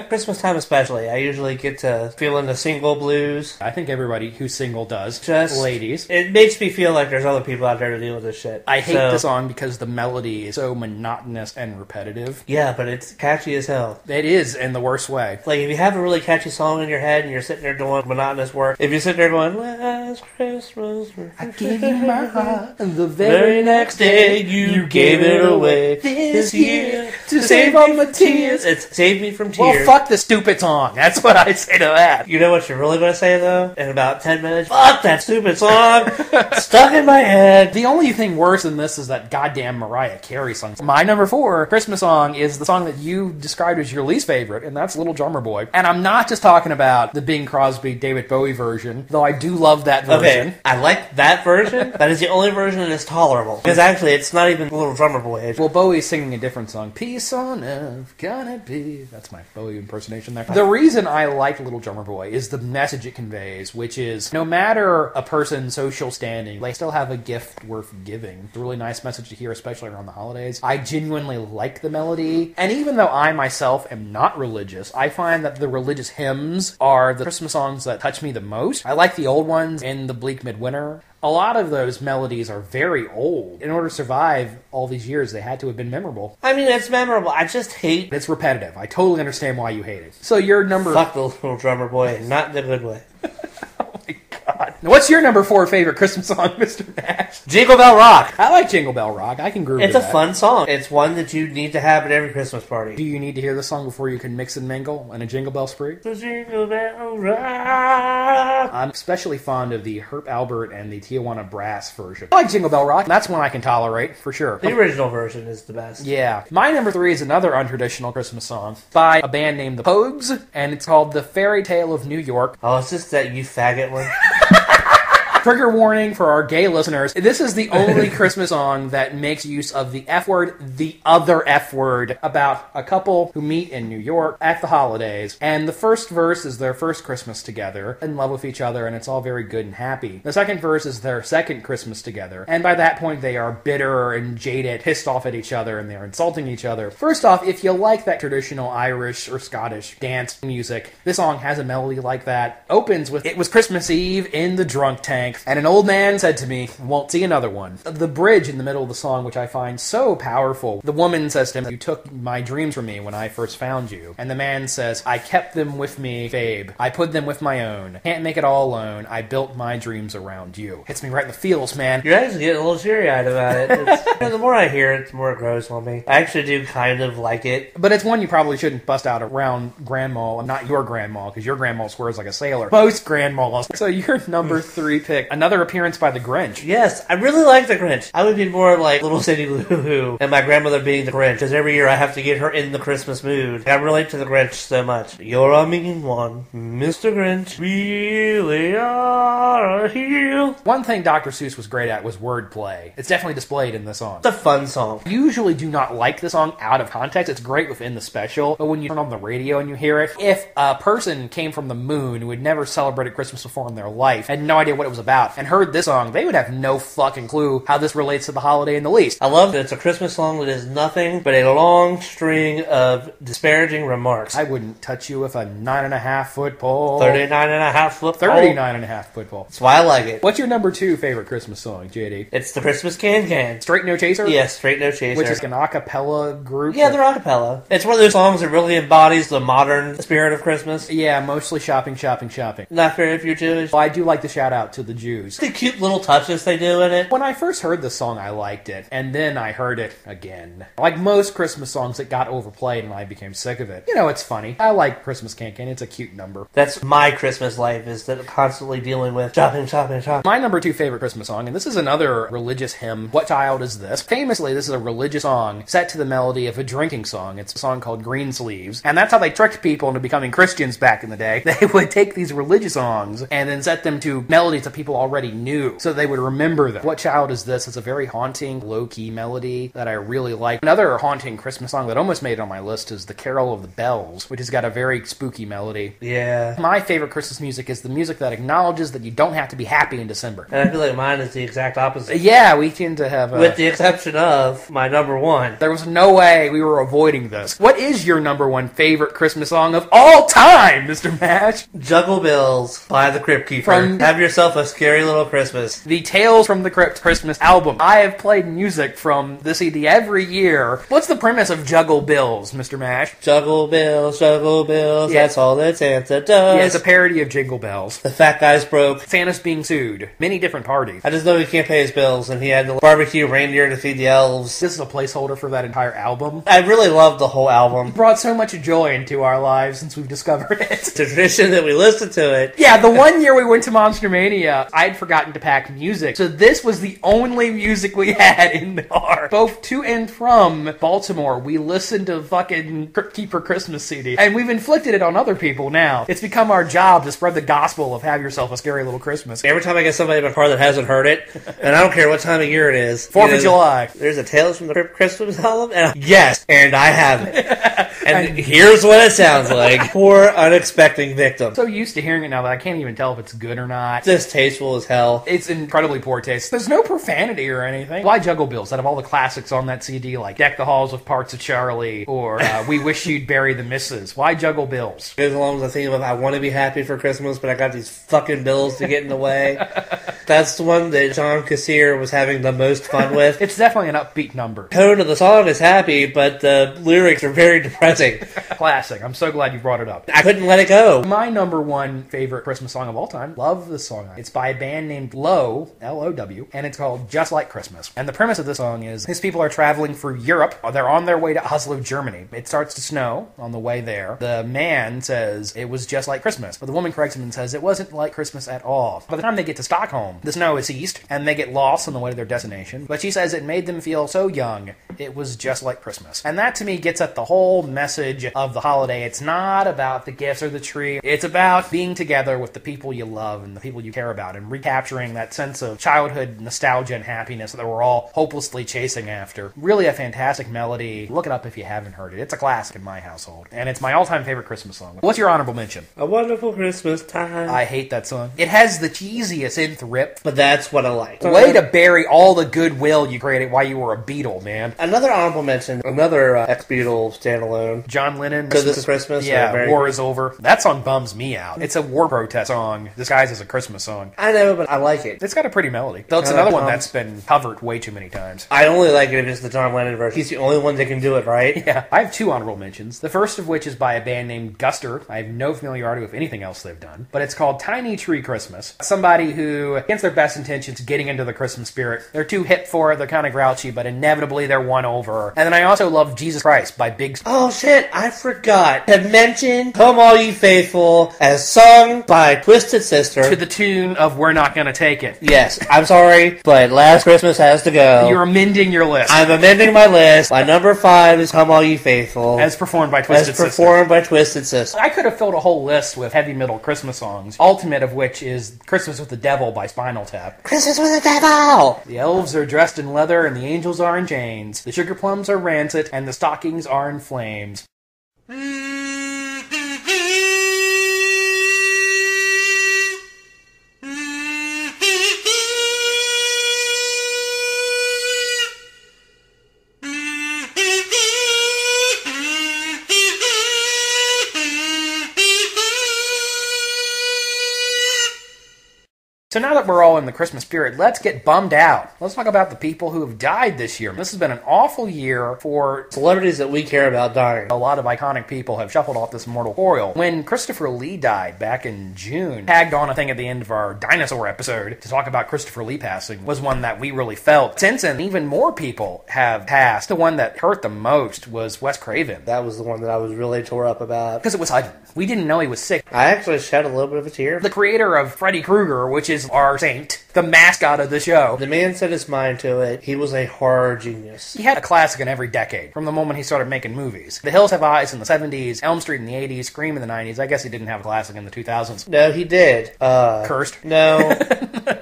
Christmas time especially. I usually get to feel into single blues. I think everybody who's single does. Just ladies. It makes me feel like there's other people out there to deal with this shit. I hate the song because the melody is so monotonous and repetitive. Yeah, but it's catchy as hell. It is, in the worst way. Like, if you have a really catchy song in your head and you're sitting there doing monotonous work, if you sit there going, last Christmas, I gave you my heart, and the very next day you gave it away. This year to save all my tears. It's Save Me From Tears. Well, Fuck this stupid song. That's what I say to that. You know what you're really going to say, though? In about 10 minutes? Fuck that stupid song! Stuck in my head. The only thing worse than this is that goddamn Mariah Carey song. My number 4 Christmas song is the song that you described as your least favorite, and that's Little Drummer Boy. And I'm not just talking about the Bing Crosby, David Bowie version, though I do love that version. Okay, I like that version. That is the only version that's tolerable. Because actually, it's not even Little Drummer Boy. Well, Bowie's singing a different song. Peace on earth, gonna be... That's my Bowie impersonation there. The reason I like Little Drummer Boy is the message it conveys, which is no matter a person's social standing, they still have a gift worth giving. It's a really nice message to hear, especially around the holidays. I genuinely like the melody, and even though I myself am not religious, I find that the religious hymns are the Christmas songs that touch me the most. I like the old ones in the Bleak Midwinter. A lot of those melodies are very old. In order to survive all these years, they had to have been memorable. I mean, it's memorable. I just hate... It's repetitive. I totally understand why you hate it. So your number... Fuck the Little Drummer Boy, not in the good way. Oh my god. Now, what's your number 4 favorite Christmas song, Mr. Nash? Jingle Bell Rock. I like Jingle Bell Rock. I can groove It's with a that. fun song. It's one that you need to have at every Christmas Do party. you need to hear the song before you can mix and mingle in a Jingle Bell spree? Jingle Bell Rock. I'm especially fond of the Herb Albert and the Tijuana Brass version. I like Jingle Bell Rock. That's one I can tolerate, for sure. The original version is the best. Yeah. My number 3 is another untraditional Christmas song by a band named The Pogues, and it's called The Fairy Tale of New York. Oh, it's just that you faggot one. Trigger warning for our gay listeners. This is the only Christmas song that makes use of the F word, the other F word, about a couple who meet in New York at the holidays. And the first verse is their first Christmas together, in love with each other, and it's all very good and happy. The second verse is their second Christmas together. And by that point, they are bitter and jaded, pissed off at each other, and they're insulting each other. First off, if you like that traditional Irish or Scottish dance music, this song has a melody like that. Opens with, "It was Christmas Eve in the drunk tank, and an old man said to me, won't see another one." The bridge in the middle of the song, which I find so powerful. The woman says to him, "You took my dreams from me when I first found you." And the man says, "I kept them with me, babe. I put them with my own. Can't make it all alone. I built my dreams around you." Hits me right in the feels, man. You're actually getting a little teary-eyed about it. The more I hear it, the more it grows on me. I actually do kind of like it. But it's one you probably shouldn't bust out around grandma, not your grandma, because your grandma swears like a sailor. Most grandmas. So your number 3 pick, another appearance by the Grinch. Yes, I really like the Grinch. I would be more like Little Cindy Lou Who and my grandmother being the Grinch, because every year I have to get her in the Christmas mood. I relate to the Grinch so much. You're a mean one, Mr. Grinch. Really are a heel. One thing Dr. Seuss was great at was wordplay. It's definitely displayed in the song. It's a fun song. I usually do not like the song out of context. It's great within the special, but when you turn on the radio and you hear it, if a person came from the moon who had never celebrated Christmas before in their life, had no idea what it was about, and heard this song, they would have no fucking clue how this relates to the holiday in the least. I love that it's a Christmas song that is nothing but a long string of disparaging remarks. I wouldn't touch you with a 9.5-foot pole. 39.5 foot pole. 39.5-foot pole. That's why I like it. What's your number 2 favorite Christmas song, JD? It's the Christmas Can. Straight No Chaser? Yes, Straight No Chaser. Which is an a cappella group. Yeah, they're a cappella. It's one of those songs that really embodies the modern spirit of Christmas. Yeah, mostly shopping. Not fair if you're Jewish. Well, I do like to shout out to the Jews. The cute little touches they do in it. When I first heard the song, I liked it, and then I heard it again. Like most Christmas songs, it got overplayed, and I became sick of it. You know, it's funny. I like Christmas Can. It's a cute number. That's my Christmas life, is that constantly dealing with shopping. My number 2 favorite Christmas song, and this is another religious hymn. What Child Is This? Famously, this is a religious song set to the melody of a drinking song. It's a song called Green Sleeves, and that's how they tricked people into becoming Christians back in the day. They would take these religious songs and then set them to melodies that people already knew, so they would remember them. What Child Is This? It's a very haunting, low-key melody that I really like. Another haunting Christmas song that almost made it on my list is The Carol of the Bells, which has got a very spooky melody. Yeah. My favorite Christmas music is the music that acknowledges that you don't have to be happy in December. And I feel like mine is the exact opposite. Yeah, we tend to have... With the exception of my number 1. There was no way we were avoiding this. What is your number 1 favorite Christmas song of all time, Mr. Mash? Juggle Bills by the Crypt-Keeper. Have yourself a Scary Little Christmas. The Tales from the Crypt Christmas album. I have played music from the CD every year. What's the premise of Juggle Bills, Mr. Mash? Juggle Bills, Yeah. that's all that Santa does. Yeah, it's a parody of Jingle Bells. The fat guy's broke. Santa's being sued. Many different parties. I just know he can't pay his bills, and he had to barbecue reindeer to feed the elves. This is a placeholder for that entire album. I really loved the whole album. Brought so much joy into our lives since we've discovered it. It's a tradition that we listen to it. Yeah, the one year we went to Monster Mania, I'd forgotten to pack music. So this was the only music we had in the car. Both to and from Baltimore, we listened to fucking Crypt-Keeper Christmas CD. And we've inflicted it on other people now. It's become our job to spread the gospel of have yourself a scary little Christmas. Every time I get somebody in my car that hasn't heard it, and I don't care what time of year it is. 4th of July. There's a Tales from the Crypt Christmas album? And yes, and I have it. And here's what it sounds like. Poor unexpected victim. I'm so used to hearing it now that I can't even tell if it's good or not. Distasteful as hell. It's incredibly poor taste. There's no profanity or anything. Why Juggle Bills? Out of all the classics on that CD, like Deck the Halls with Parts of Charlie, or We Wish You'd Bury the Misses. Why Juggle Bills? As long as I think of I want to be happy for Christmas, but I got these fucking bills to get in the way. That's the one that John Cassier was having the most fun with. It's definitely an upbeat number. Tone of the song is happy, but the lyrics are very depressing. Classic. I'm so glad you brought it up. I couldn't let it go. My number one favorite Christmas song of all time. Love this song. It's by a band named Low, L-O-W, and it's called Just Like Christmas. And the premise of this song is these people are traveling through Europe. They're on their way to Oslo, Germany. It starts to snow on the way there. The man says it was just like Christmas, but the woman corrects him and says it wasn't like Christmas at all. By the time they get to Stockholm, the snow has ceased, and they get lost on the way to their destination. But she says it made them feel so young, it was just like Christmas. And that, to me, gets at the whole message of the holiday. It's not about the gifts or the tree. It's about being together with the people you love and the people you care about, and recapturing that sense of childhood nostalgia and happiness that we're all hopelessly chasing after. Really a fantastic melody. Look it up if you haven't heard it. It's a classic in my household, and it's my all-time favorite Christmas song. What's your honorable mention? A Wonderful Christmas Time. I hate that song. It has the cheesiest synth rip. But that's what I like. Way to bury all the goodwill you created while you were a Beatle, man. Another honorable mention, another ex-Beatle standalone. John Lennon. So This Is Christmas? Yeah, War Is Over. That song bums me out. It's a war protest song disguised as a Christmas song. I know, but I like it. It's got a pretty melody. Though it's another one that's been covered way too many times. I only like it if it's the John Lennon version. He's the only one that can do it, right? Yeah. I have two honorable mentions. The first of which is by a band named Guster. I have no familiarity with anything else they've done. But it's called Tiny Tree Christmas. Somebody who, against their best intentions, getting into the Christmas spirit. They're too hip for it, they're kind of grouchy, but inevitably they're won over. And then I also love Jesus Christ by Big... Oh shit, I forgot to mention Come All Ye Faithful as sung by Twisted Sister. To the tune of We're Not Gonna Take It. Yes, I'm sorry, but Last Christmas has to go. You're amending your list. I'm amending my list. My number 5 is Come All Ye Faithful. As performed by Twisted Sister. As performed by Twisted Sister. I could have filled a whole list with heavy metal Christmas songs, ultimate of which is Christmas with the Devil by Spinal Tap. Christmas with the Devil! The elves are dressed in leather and the angels are in chains. The sugar plums are rancid and the stockings are in flames. So now that we're all in the Christmas spirit, let's get bummed out. Let's talk about the people who have died this year. This has been an awful year for celebrities that we care about dying. A lot of iconic people have shuffled off this mortal coil. When Christopher Lee died back in June, tagged on a thing at the end of our dinosaur episode to talk about Christopher Lee passing, was one that we really felt. Since then, even more people have passed. The one that hurt the most was Wes Craven. That was the one that I was really tore up about. Because it was sudden. We didn't know he was sick. I actually shed a little bit of a tear. The creator of Freddy Krueger, which is our saint, the mascot of the show. The man set his mind to it. He was a horror genius. He had a classic in every decade, from the moment he started making movies. The Hills Have Eyes in the 70s, Elm Street in the 80s, Scream in the 90s. I guess he didn't have a classic in the 2000s. No, he did. Cursed? No,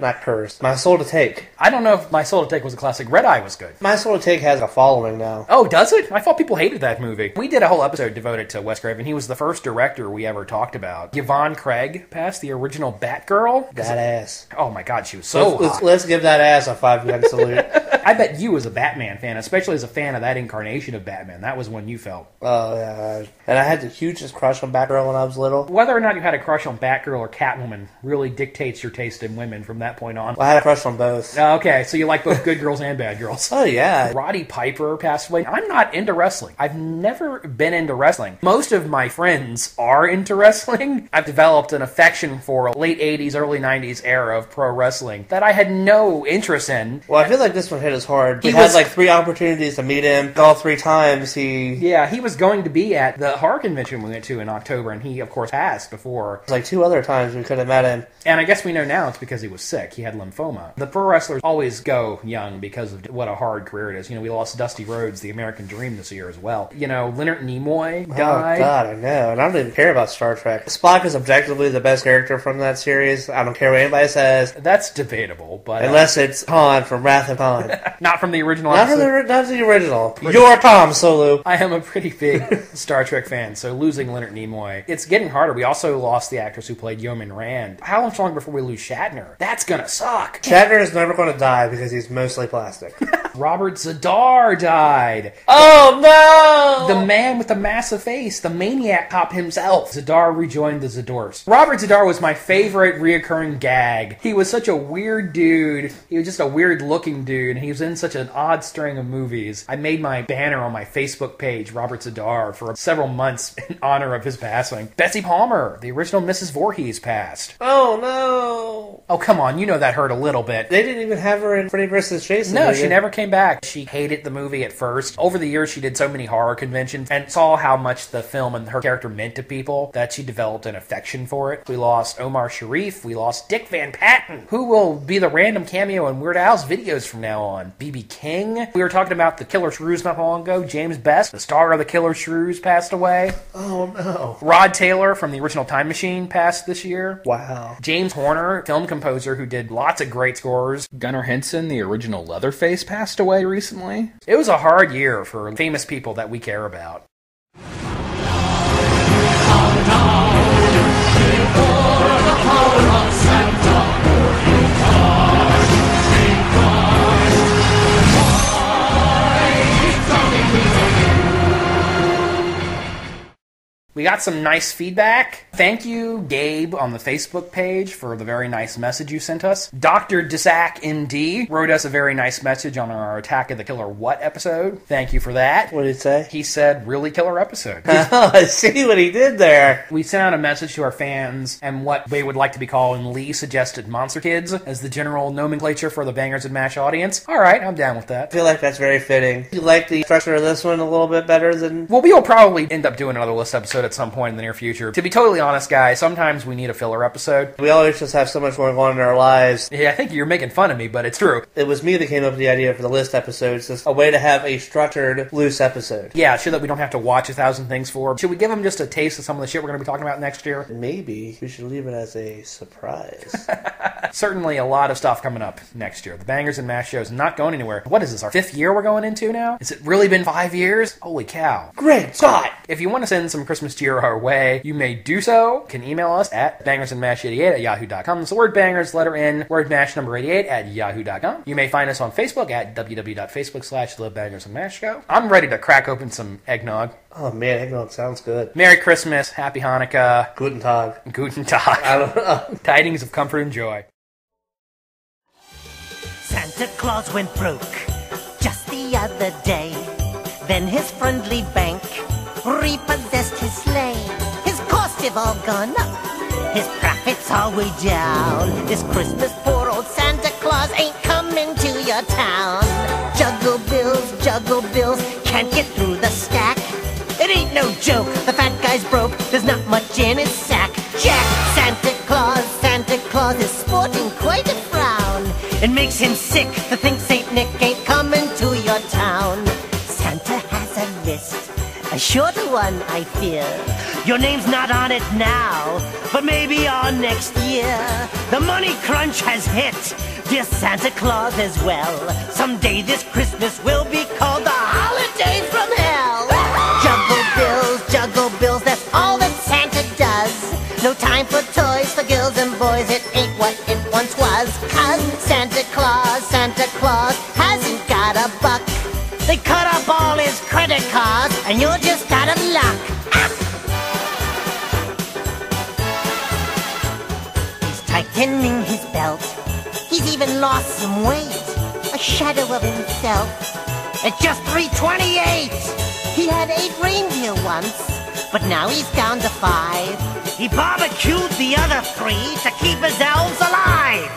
not Cursed. My Soul to Take. I don't know if My Soul to Take was a classic. Red Eye was good. My Soul to Take has a following now. Oh, does it? I thought people hated that movie. We did a whole episode devoted to Wes Craven. He was the first director we ever talked about. Yvonne Craig passed, the original Batgirl. That ass. Oh my god, she was so hot. Let's give that ass a 5-gun salute. I bet you, as a Batman fan, especially as a fan of that incarnation of Batman, that was when you felt. Oh, yeah. And I had the hugest crush on Batgirl when I was little. Whether or not you had a crush on Batgirl or Catwoman really dictates your taste in women from that point on. Well, I had a crush on both. Okay, so you like both good girls and bad girls. Oh, yeah. Roddy Piper passed away. I'm not into wrestling. I've never been into wrestling. Most of my friends are into wrestling. I've developed an affection for a late 80s, early 90s era of pro wrestling that I had no interest in. Well, I feel like this one hit us hard. We had like 3 opportunities to meet him. All 3 times he was going to be at the horror convention we went to in October, and he, of course, passed before. It was like 2 other times we could have met him. And I guess we know now it's because he was sick. He had lymphoma. The pro wrestlers always go young because of what a hard career it is. You know, we lost Dusty Rhodes, the American Dream, this year as well. You know, Leonard Nimoy died. Oh, God, I know. And I don't even care about Star Trek. Spock is objectively the best character from that series. I don't care what anybody says. That's debatable, but... Unless it's Khan from Wrath of Khan. Not from the original Not the original. You're Tom Sulu. I am a pretty big Star Trek fan, so losing Leonard Nimoy, it's getting harder. We also lost the actress who played Yeoman Rand. How much longer before we lose Shatner? That's gonna suck. Shatner is never going to die because he's mostly plastic. Robert Zadar died. Oh, no! The man with the massive face, the maniac cop himself. Zadar rejoined the Zadors. Robert Zadar was my favorite reoccurring gag. He was such a weird dude. He was just a weird-looking dude, and he was in such an odd string of movies. I made my banner on my Facebook page, Robert Zadar, for several months in honor of his passing. Betsy Palmer, the original Mrs. Voorhees, passed. Oh, no! Oh, come on, you know that hurt a little bit. They didn't even have her in Freddy vs. Jason. No, she never came back. She hated the movie at first. Over the years, she did so many horror conventions and saw how much the film and her character meant to people that she developed an affection for it. We lost Omar Sharif. We lost Dick Van Patten, who will be the random cameo in Weird Al's videos from now on. B.B. King. We were talking about the Killer Shrews not long ago. James Best, the star of the Killer Shrews, passed away. Oh, no. Rod Taylor from the original Time Machine passed this year. Wow. James Horner, film composer who did lots of great scores. Gunnar Henson, the original Leatherface, passed away recently. It was a hard year for famous people that we care about. We got some nice feedback. Thank you, Gabe, on the Facebook page for the very nice message you sent us. Dr. Disak ND wrote us a very nice message on our Attack of the Killer What episode. Thank you for that. What did he say? He said, really killer episode. Oh, I see what he did there. We sent out a message to our fans and what they would like to be called, and Lee suggested Monster Kids as the general nomenclature for the Bangers and Mash audience. All right, I'm down with that. I feel like that's very fitting. You like the structure of this one a little bit better than... Well, we will probably end up doing another list episode at some point in the near future. To be totally honest, guys, sometimes we need a filler episode. We always just have so much going on in our lives. Yeah, I think you're making fun of me, but it's true. It was me that came up with the idea for the list episodes. It's a way to have a structured, loose episode. Yeah, so that we don't have to watch 1,000 things for. Should we give them just a taste of some of the shit we're going to be talking about next year? Maybe. We should leave it as a surprise. Certainly a lot of stuff coming up next year. The Bangers and Mash show is not going anywhere. What is this, our 5th year we're going into now? Has it really been 5 years? Holy cow. Great Scott! If you want to send some Christmas cheer our way, you may do so. You can email us at bangersandmash88@yahoo.com. It's the word bangers, letter N, word mash number 88@yahoo.com. You may find us on Facebook at www.facebook.com/TheBangersandMashShow. I'm ready to crack open some eggnog. Oh man, eggnog sounds good. Merry Christmas, Happy Hanukkah. Guten Tag. Guten Tag. I don't know. Tidings of comfort and joy. Santa Claus went broke just the other day. Then his friendly bank repossessed his sleigh. His costs have all gone up, his profits are way down. This Christmas poor old Santa Claus ain't coming to your town. Juggle bills, can't get through the stack. It ain't no joke, the fat guy's broke, there's not much in his sack. Jack, Santa Claus is sporting quite a frown. It makes him sick to think Saint Nick ain't coming to your town. Santa has a list, a shorter one, I fear. Your name's not on it now, but maybe on next year. The money crunch has hit, dear Santa Claus as well. Someday this Christmas will be called the holiday from hell. Juggle bills, that's all that Santa does. No time for toys for girls and boys, it ain't what it once was. 'Cause Santa Claus hasn't got tightening his belt. He's even lost some weight, a shadow of himself. At just 328, he had 8 reindeer once, but now he's down to 5. He barbecued the other 3 to keep his elves alive.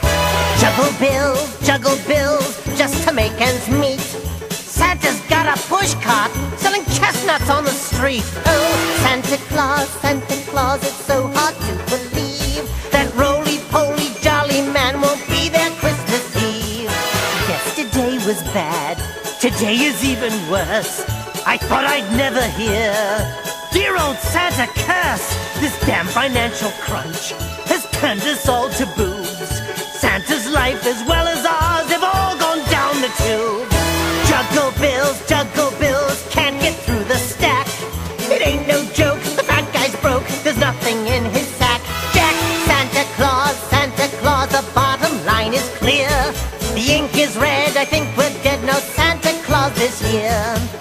Juggle bills, just to make ends meet. Santa's got a push cart selling chestnuts on the street. Oh, Santa Claus, it's so hard to believe that roly-poly jolly man won't be there Christmas Eve. Yesterday was bad, today is even worse. I thought I'd never hear dear old Santa curse. This damn financial crunch has turned us all to boobs. Santa's life as well as ours have all gone down the tube. Juggle bills, can't get through the stack. It ain't no joke, the fat guy's broke, there's nothing in his sack. Jack, Santa Claus, the bottom line is clear. The ink is red, I think we're dead, no Santa Claus this year.